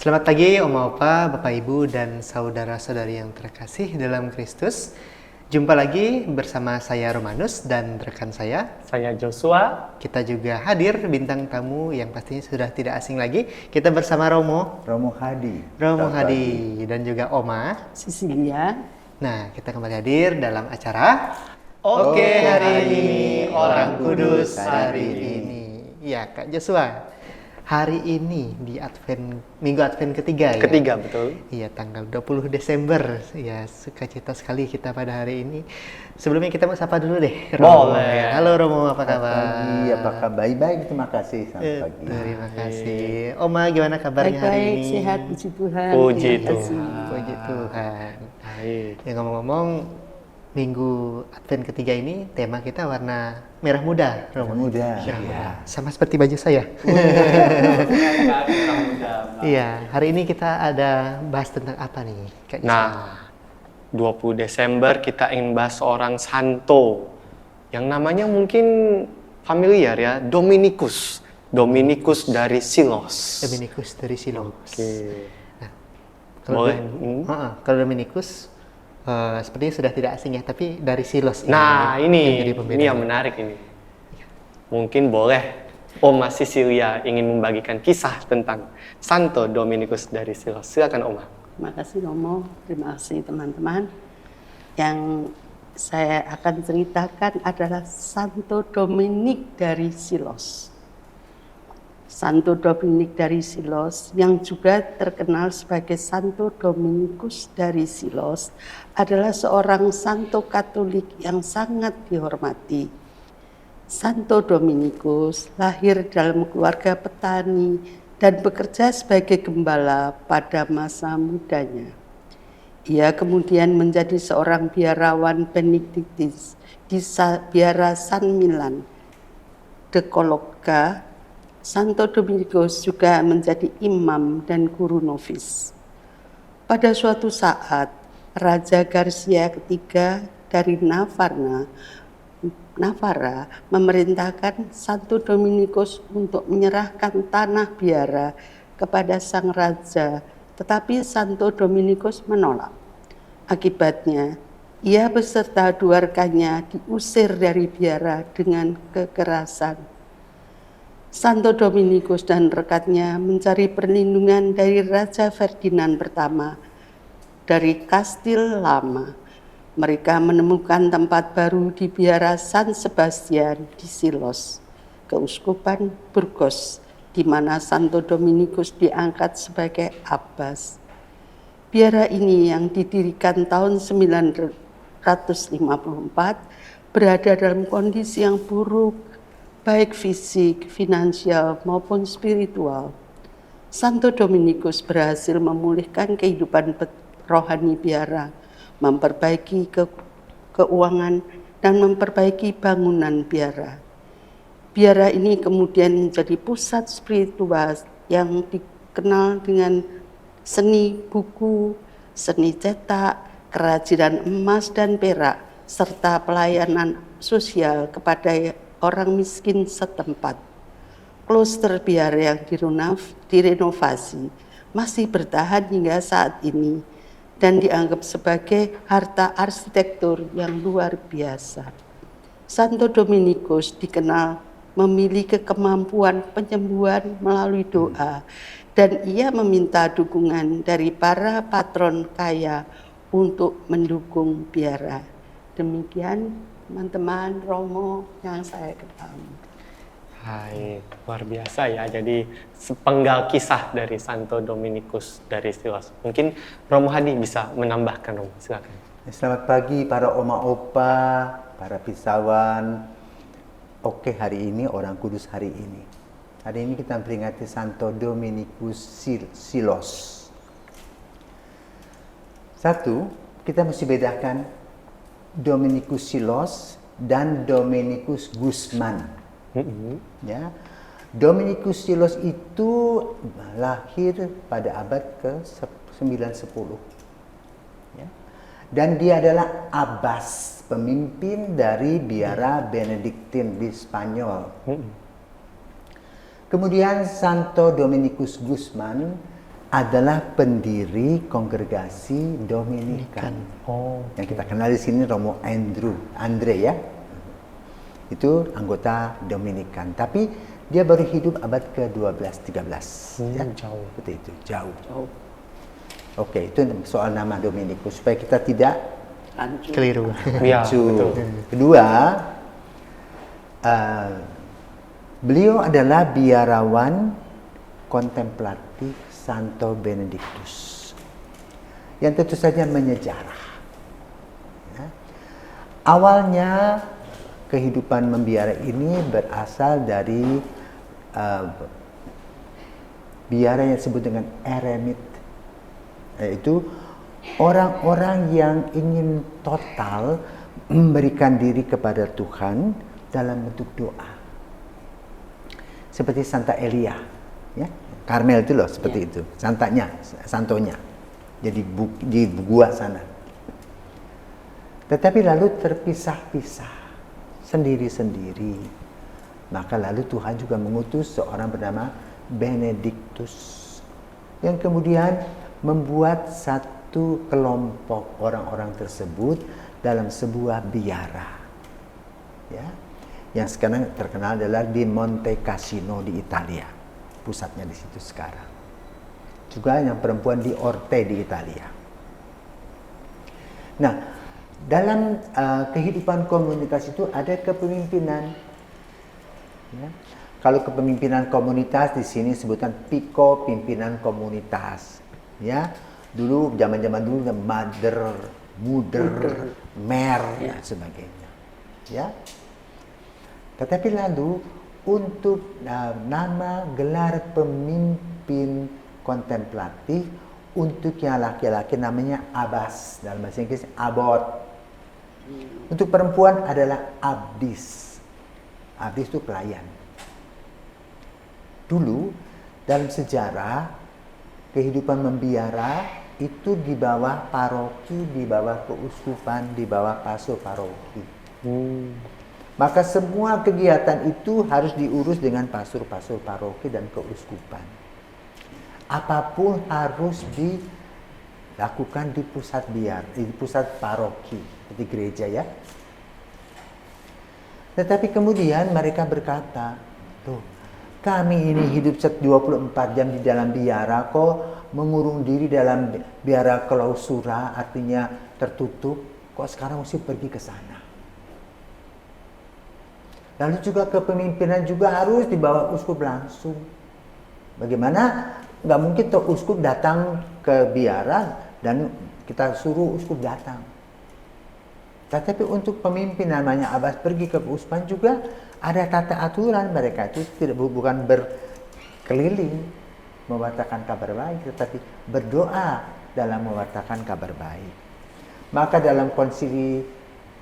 Selamat pagi Oma Opa, Bapak Ibu dan saudara-saudari yang terkasih dalam Kristus. Jumpa lagi bersama saya Romanus dan rekan saya Joshua. Kita juga hadir bintang tamu yang pastinya sudah tidak asing lagi. Kita bersama Romo Hadi dan juga Oma Cecilia. Nah, kita kembali hadir dalam acara Oke hari ini Orang Kudus hari ini. Ya, Kak Joshua. Hari ini di Minggu Advent ketiga ya? Ketiga, betul. Iya, tanggal 20 Desember. Ya, sukacita sekali kita pada hari ini. Sebelumnya kita mau sapa dulu deh. Boleh. Halo Romo, apa kabar? Pagi, apa kabar? Baik-baik, terima kasih. Selamat pagi. Terima kasih. Oma, gimana kabarnya hari Baik-baik, ini? sehat, puji Tuhan. Puji Terima kasih. Tuhan. Puji Tuhan. Baik. Ya, ngomong-ngomong, Minggu Advent ketiga ini tema kita warna merah muda, Romo. Muda. Ya. Sama seperti baju saya. Iya, hari ini kita ada bahas tentang apa nih, Kak Joshua? Nah, 20 Desember kita ingin bahas seorang santo yang namanya mungkin familiar ya, Dominikus. Dominikus dari Silos. Dominikus dari Silos. Oke. Nah, kalau Boleh. kalau Dominikus sepertinya sudah tidak asing ya, tapi dari Silos. Nah, yang ini jadi pembedanya. yang menarik ini. Mungkin boleh Oma Cecilia ingin membagikan kisah tentang Santo Dominikus dari Silos. Silakan Oma. Terima kasih Romo, terima kasih teman-teman. Yang saya akan ceritakan adalah Santo Dominik dari Silos. Santo Dominik dari Silos yang juga terkenal sebagai Santo Dominikus dari Silos adalah seorang santo Katolik yang sangat dihormati. Santo Dominikus lahir dalam keluarga petani dan bekerja sebagai gembala pada masa mudanya. Ia kemudian menjadi seorang biarawan Benediktus di biara San Milan de Colloca. Santo Dominikus juga menjadi imam dan guru novis. Pada suatu saat, Raja Garcia ketiga dari Navarra memerintahkan Santo Dominikus untuk menyerahkan tanah biara kepada sang raja, tetapi Santo Dominikus menolak. Akibatnya, ia beserta dua rekannya diusir dari biara dengan kekerasan. Santo Dominikus dan rekannya mencari perlindungan dari Raja Ferdinand pertama dari Kastil Lama. Mereka menemukan tempat baru di biara San Sebastian di Silos, Keuskupan Burgos, di mana Santo Dominikus diangkat sebagai abbas. Biara ini yang didirikan tahun 954 berada dalam kondisi yang buruk, baik fisik, finansial, maupun spiritual. Santo Dominikus berhasil memulihkan kehidupan rohani biara, memperbaiki keuangan, dan memperbaiki bangunan biara. Biara ini kemudian menjadi pusat spiritual yang dikenal dengan seni buku, seni cetak, kerajinan emas dan perak, serta pelayanan sosial kepada orang miskin setempat. Kloster biara yang direnovasi masih bertahan hingga saat ini dan dianggap sebagai harta arsitektur yang luar biasa. Santo Dominikus dikenal memiliki kemampuan penyembuhan melalui doa, dan ia meminta dukungan dari para patron kaya untuk mendukung biara. Demikian teman-teman Romo yang saya ketahui. Hai, luar biasa ya. Jadi sepenggal kisah dari Santo Dominikus dari Silos. Mungkin Romo Hadi bisa menambahkan, Romo. Silakan. Selamat pagi para oma opa, para pisawan. Oke, hari ini Orang Kudus hari ini. Hari ini kita memperingati Santo Dominikus Silos. Satu, kita mesti bedakan Dominikus Silos dan Dominikus Guzman. Ya, Dominikus Silos itu lahir pada abad ke-9-10. Ya. Dan dia adalah abbas, pemimpin dari biara Benediktin di Spanyol. Kemudian Santo Dominikus Guzman adalah pendiri kongregasi Dominikan. Oh. Yang kita kenal di sini Romo Andre ya. Itu anggota Dominikan. Tapi dia baru hidup abad ke-12-13. Ya. Jauh. Seperti itu, jauh. Oke, itu soal nama Dominikus supaya kita tidak Lanjut. Keliru. Ya, Betul. betul. Kedua, beliau adalah biarawan kontemplatif Santo Benedictus yang tentu saja menyejarah. Ya. Awalnya kehidupan membiara ini berasal dari biara yang disebut dengan eremit, yaitu orang-orang yang ingin total memberikan diri kepada Tuhan dalam bentuk doa. Seperti Santa Elia, ya. Karmel itu loh, seperti itu. Santonya. Jadi di gua sana. Tetapi lalu terpisah-pisah sendiri-sendiri. Maka lalu Tuhan juga mengutus seorang bernama Benedictus yang kemudian membuat satu kelompok orang-orang tersebut dalam sebuah biara, ya, yang sekarang terkenal adalah di Monte Cassino di Italia, pusatnya di situ sekarang. Juga yang perempuan di Orte di Italia. Nah, dalam kehidupan komunitas itu ada kepemimpinan. Ya. Kalau kepemimpinan komunitas di sini sebutan piko pimpinan komunitas. Ya, dulu zaman-zaman dulu muder, mer dan sebagainya. Ya. Tetapi lalu untuk nama gelar pemimpin kontemplatif untuk yang laki-laki namanya abbas, dalam bahasa Inggris abbot. Untuk perempuan adalah abdis. Abdis itu pelayan. Dulu dalam sejarah kehidupan membiara itu di bawah paroki, di bawah keuskupan, di bawah pastor paroki. Maka semua kegiatan itu harus diurus dengan pastor-pastor paroki dan keuskupan. Apapun harus dilakukan di pusat di pusat paroki, di gereja ya. Tetapi kemudian mereka berkata, tuh, kami ini hidup 24 jam di dalam biara, kok mengurung diri dalam biara klausura, artinya tertutup, kok sekarang mesti pergi ke sana. Lalu juga kepemimpinan juga harus di bawah uskup langsung. Bagaimana? Nggak mungkin tuh uskup datang ke biara dan kita suruh uskup datang. Tetapi untuk pemimpin namanya abbas pergi ke keuskupan juga ada tata aturan. Mereka itu bukan berkeliling mewartakan kabar baik, tetapi berdoa dalam mewartakan kabar baik. Maka dalam konsili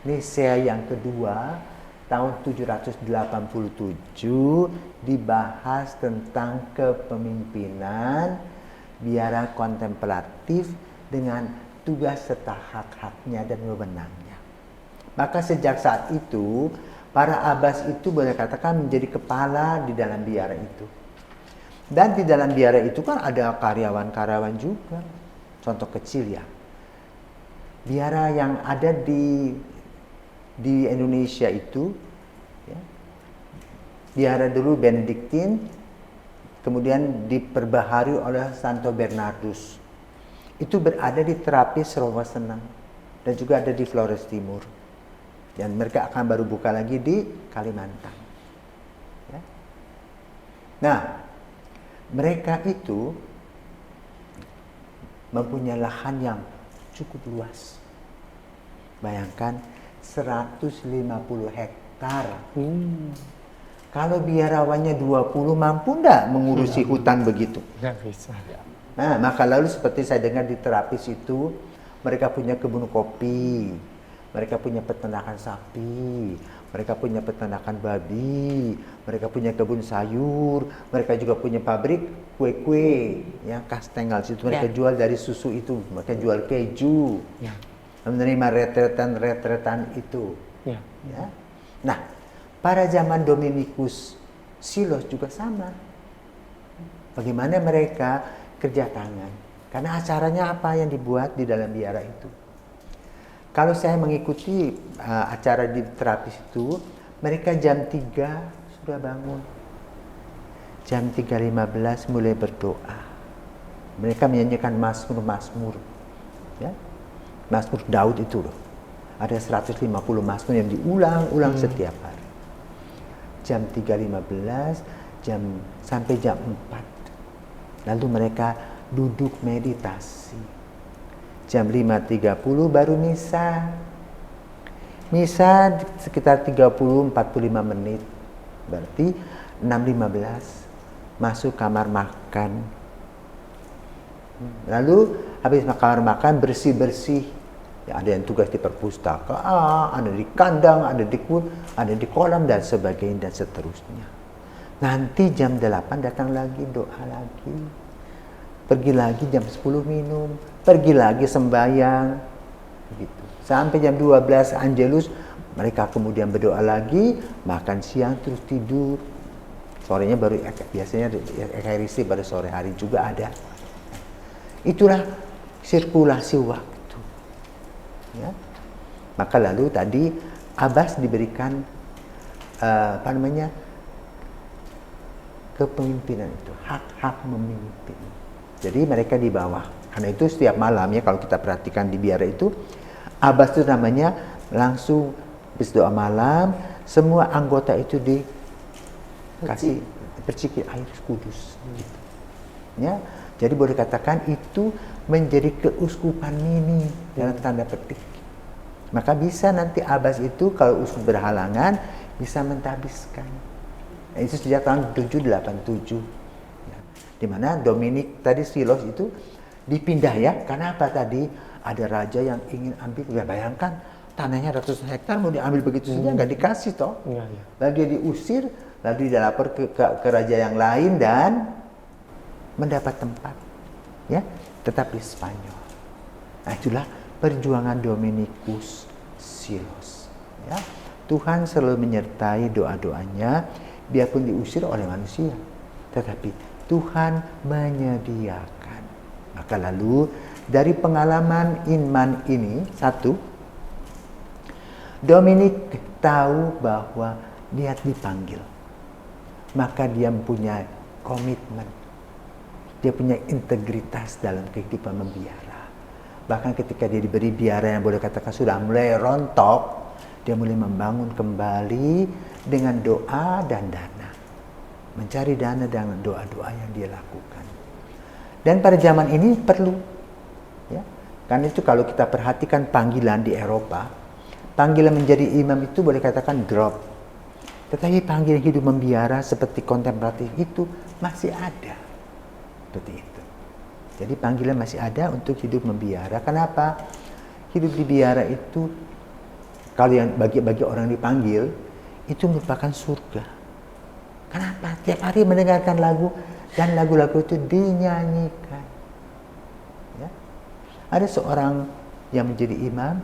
Nisea yang kedua tahun 787 dibahas tentang kepemimpinan biara kontemplatif dengan tugas serta hak-haknya dan wewenangnya. Maka sejak saat itu para abbas itu boleh katakan menjadi kepala di dalam biara itu. Dan di dalam biara itu kan ada karyawan-karyawan juga. Contoh kecil ya. Biara yang ada di Indonesia itu, ya, biara dulu Benediktin, kemudian diperbaharui oleh Santo Bernardus. Itu berada di Terapis Rawasenang dan juga ada di Flores Timur. Dan mereka akan baru buka lagi di Kalimantan. Ya. Nah, mereka itu mempunyai lahan yang cukup luas. Bayangkan 150 hektar. Kalau biarawannya 20 mampu enggak mengurusi hutan begitu? Nggak bisa. Nah, maka lalu seperti saya dengar di Terapis itu mereka punya kebun kopi, mereka punya peternakan sapi, mereka punya peternakan babi, mereka punya kebun sayur, mereka juga punya pabrik kue-kue, ya kastengel situ mereka jual dari susu itu, mereka jual keju, menerima retretan itu. Ya. Nah, pada zaman Dominikus Silos juga sama. Bagaimana mereka kerja tangan. Karena acaranya apa yang dibuat di dalam biara itu. Kalau saya mengikuti acara di terapis itu, mereka jam 3 sudah bangun. Jam 3.15 mulai berdoa. Mereka menyanyikan Mazmur. Ya. Mazmur Daud itu loh. Ada 150 Mazmur yang diulang-ulang setiap hari. Jam 3.15 sampai jam 4. Lalu mereka duduk meditasi. Jam 5.30 baru misa. Misa sekitar 30-45 menit. Berarti 6.15 masuk kamar makan. Lalu habis kamar makan bersih-bersih. Ya, ada yang tugas di perpustakaan, ada di kandang, ada di kolam dan sebagainya dan seterusnya. Nanti jam 8 datang lagi, doa lagi. Pergi lagi jam 10 minum, pergi lagi sembahyang. Gitu. Sampai jam 12 Angelus, mereka kemudian berdoa lagi, makan siang terus tidur. Sorenya baru biasanya ekaristi pada sore hari juga ada. Itulah sirkulasi waktu. Ya. Maka lalu tadi Abbas diberikan kepemimpinan itu, hak-hak memimpin. Jadi mereka di bawah. Karena itu setiap malamnya kalau kita perhatikan di biara itu, Abbas itu namanya langsung habis doa malam, semua anggota itu dikasih percikir air kudus. Gitu. Ya, jadi boleh katakan itu menjadi keuskupan mini dalam tanda petik. Maka bisa nanti Abbas itu kalau uskup berhalangan bisa mentabiskan. Itu sejak tahun 787. Ya. Di mana Dominik tadi Silos itu dipindah ya. Karena apa tadi? Ada raja yang ingin ambil. Ya bayangkan tanahnya ratusan hektar mau diambil begitu saja nggak dikasih toh. Ya. Lalu dia diusir, lalu dia lapor ke raja yang lain dan mendapat tempat. Ya, tetap di Spanyol. Nah itulah perjuangan Dominikus Silos. Ya. Tuhan selalu menyertai doa-doanya. Biarpun diusir oleh manusia, tetapi Tuhan menyediakan. Maka lalu dari pengalaman iman ini, satu, Dominik tahu bahwa dia dipanggil. Maka dia punya komitmen. Dia punya integritas dalam kehidupan membiara. Bahkan ketika dia diberi biara yang boleh katakan sudah mulai rontok, dia mulai membangun kembali dengan doa dan dana. Mencari dana dengan doa-doa yang dia lakukan. Dan pada zaman ini perlu. Ya, karena itu kalau kita perhatikan panggilan di Eropa, panggilan menjadi imam itu boleh katakan drop. Tetapi panggilan hidup membiara seperti kontemplatif itu masih ada. Seperti itu. Jadi panggilan masih ada untuk hidup membiara. Kenapa? Hidup di biara itu, kalau yang bagi orang dipanggil, itu merupakan surga. Kenapa? Tiap hari mendengarkan lagu dan lagu-lagu itu dinyanyikan. Ya. Ada seorang yang menjadi imam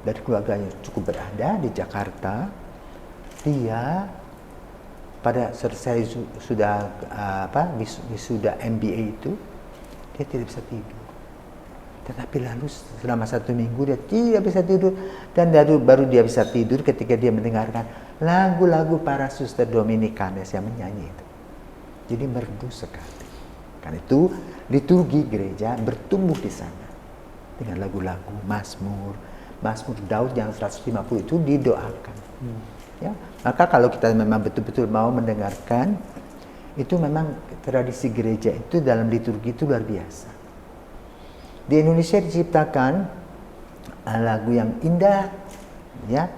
dari keluarganya cukup berada di Jakarta. Dia pada selesai sudah wisuda MBA itu, dia tidak bisa tidur. Tetapi lalu selama 1 minggu dia tidak bisa tidur. Dan baru dia bisa tidur ketika dia mendengarkan lagu-lagu para suster Dominikanes yang menyanyi itu. Jadi merdu sekali. Karena itu liturgi gereja bertumbuh di sana. Dengan lagu-lagu Mazmur Daud yang 150 itu didoakan. Ya, maka kalau kita memang betul-betul mau mendengarkan, itu memang tradisi gereja itu dalam liturgi itu luar biasa. Di Indonesia diciptakan lagu yang indah, ya,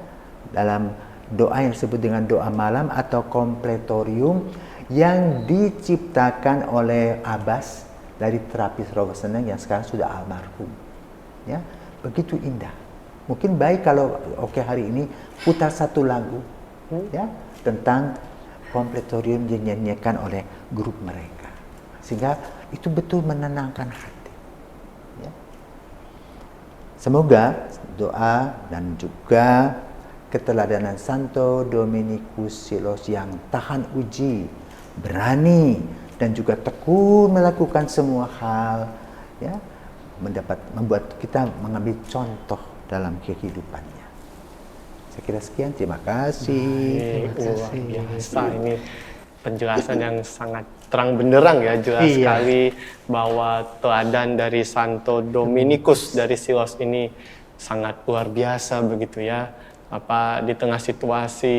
dalam doa yang disebut dengan doa malam atau kompletorium yang diciptakan oleh Abbas dari terapis Rogoseneng yang sekarang sudah almarhum. Ya, begitu indah. Mungkin baik kalau hari ini putar satu lagu, ya, tentang kompletorium yang dinyanyikan oleh grup mereka, sehingga itu betul menenangkan hati. Semoga doa dan juga keteladanan Santo Dominikus Silos yang tahan uji, berani, dan juga tekun melakukan semua hal, ya, membuat kita mengambil contoh dalam kehidupannya. Saya kira sekian, terima kasih. Luar biasa, ini penjelasan yang sangat terang benderang ya, jelas sekali bahwa teladan dari Santo Dominikus dari Silos ini sangat luar biasa begitu ya. Di tengah situasi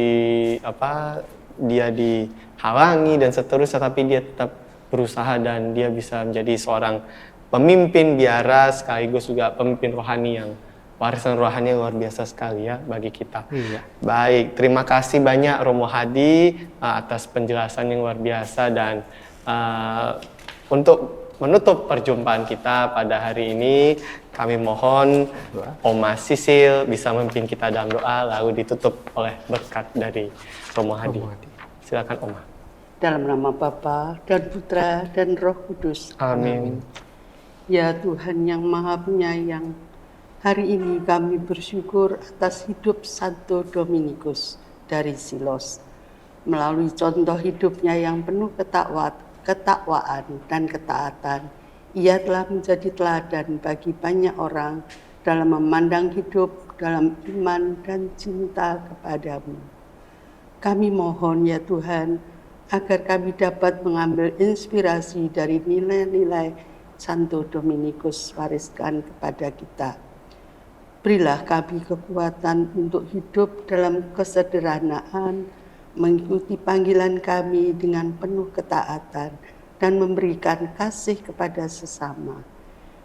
dia dihalangi dan seterusnya, tapi dia tetap berusaha dan dia bisa menjadi seorang pemimpin biara sekaligus juga pemimpin rohani yang warisan rohani yang luar biasa sekali ya bagi kita. Baik, terima kasih banyak Romo Hadi atas penjelasan yang luar biasa, dan untuk menutup perjumpaan kita pada hari ini, kami mohon Oma Sisil bisa memimpin kita dalam doa, lalu ditutup oleh berkat dari Romo Hadi. Silakan Oma. Dalam nama Bapa dan Putra dan Roh Kudus. Amin. Ya Tuhan yang Maha Penyayang, hari ini kami bersyukur atas hidup Santo Dominikus dari Silos. Melalui contoh hidupnya yang penuh ketakwaan dan ketaatan, ia telah menjadi teladan bagi banyak orang dalam memandang hidup dalam iman dan cinta kepadamu. Kami mohon ya Tuhan, agar kami dapat mengambil inspirasi dari nilai-nilai Santo Dominikus wariskan kepada kita. Berilah kami kekuatan untuk hidup dalam kesederhanaan, mengikuti panggilan kami dengan penuh ketaatan, dan memberikan kasih kepada sesama.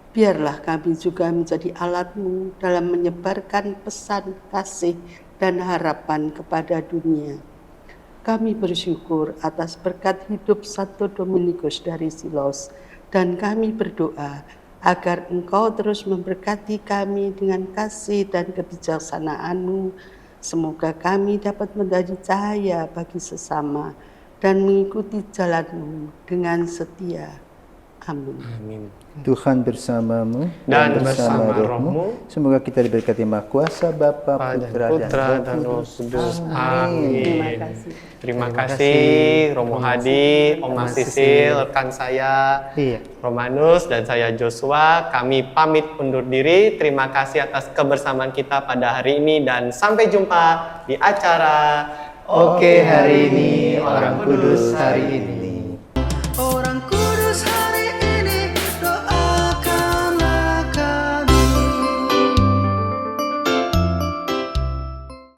Biarlah kami juga menjadi alat-Mu dalam menyebarkan pesan kasih dan harapan kepada dunia. Kami bersyukur atas berkat hidup Santo Dominikus dari Silos, dan kami berdoa agar Engkau terus memberkati kami dengan kasih dan kebijaksanaan-Mu. Semoga kami dapat menjadi cahaya bagi sesama dan mengikuti jalan-Mu dengan setia. Amin. Amin. Tuhan bersamamu Dan bersama rohmu. Semoga kita diberkati Maha Kuasa Bapa, Putra dan Roh Kudus. Amin. Terima kasih. Terima kasih Romo Hadi, Oma Sisil, rekan saya Romanus dan saya Joshua. Kami pamit undur diri. Terima kasih atas kebersamaan kita pada hari ini dan sampai jumpa di acara Oke hari ini, Orang Kudus hari ini.